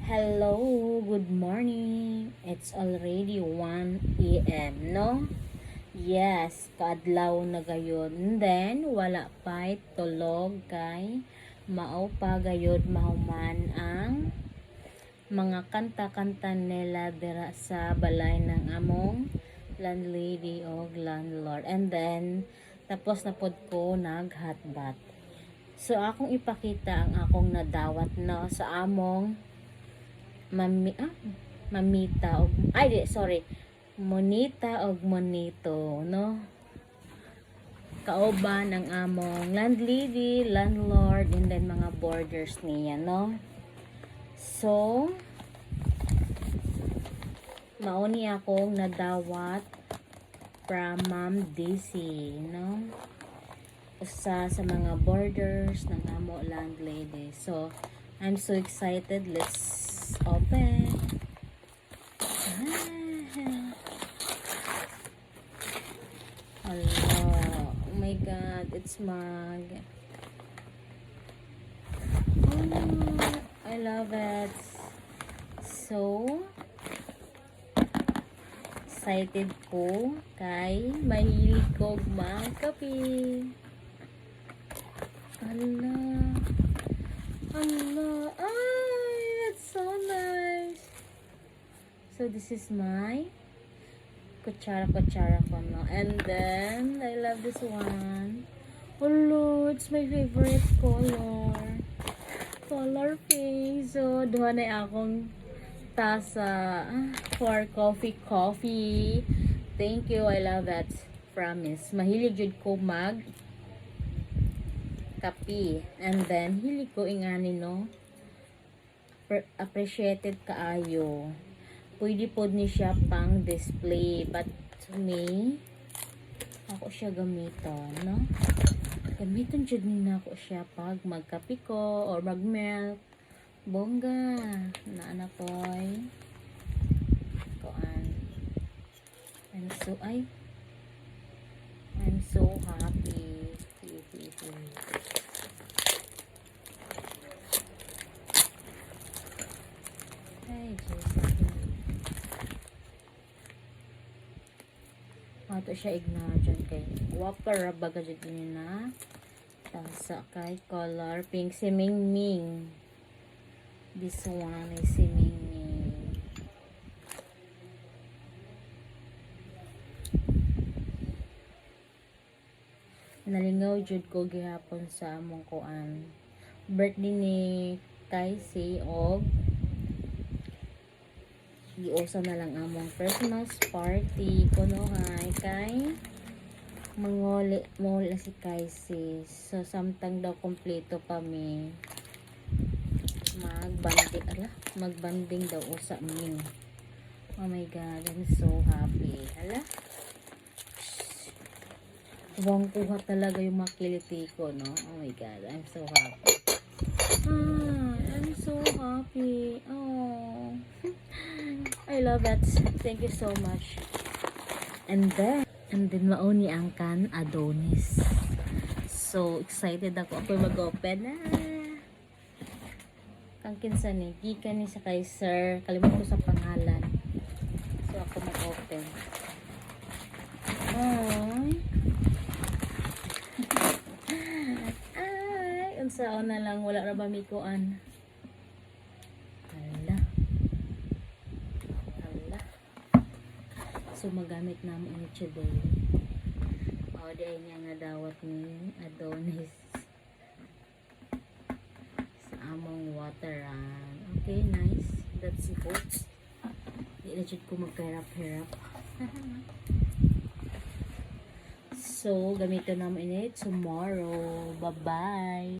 Hello, good morning. It's already 1 a.m., no? Yes, kaadlaw na gayon. Then, wala pa tulog kay mao pa gayod mahuman ang mga kanta-kanta nila dira sa balay ng among landlady o landlord. And then, tapos na pod ko naghatbat. So, akong ipakita ang akong nadawat no sa among mamita og monita og monito no, kauban ang among landlady, landlord, and then mga boarders niya no. So mauni akong nadawat from Ma'am Daisy no, usa sa mga boarders ng amo landlady. So I'm so excited. Let's open. Allah, oh my god, it's mug. Oh, I love it. So excited ko kay mahilig ko magkape. Allah, Allah, ay, that's so nice. So this is my kutsara ko no, and then I love this one. Oh Lord, it's my favorite color pink. So duha na akong tasa for coffee. Thank you, I love that. Promise, mahilig jud ko mag kape, and then hilig ko ingani no, appreciated kaayo. Pwede pod ni siya pang display, but to me ako siya gamiton no, gamiton jud ni nako siya pag magkape ko or mag-milk. Bongga na anak koy koan. I'm so happy. Ay, Jesus. Ato siya ignore dyan kay wapper baga dyan na tasa kay color pink si Ming Ming. This one is si Ming Ming. Nalingaw jud ko gihapon sa among kuan birthday ni Kaisi og giusa na lang among Christmas party kuno hay kay mangoli si Kaisi. So samtang daw kompleto pa mi magbanding daw usa mi. Oh my god, I'm so happy. Hala, huwag kuha talaga yung makiliti ko no. Oh my god, I'm so happy. I'm so happy. Oh, I love it. Thank you so much. And then mauni ang kan Adonis. So excited ako mag-open na. Kang kinsa ni gikan ni sa kay sir, kalimut ko sa pangalan. So ako mag-open. Ay, unsaon na lang, wala ra ba mi kuan. So magamit namin ini today. O di ay niya nga dawat ni Adonis sa among wateran. Okay, nice. That's good. Di na jud ko magkahirap-hirap. So gamitin namin ini tomorrow. Bye bye.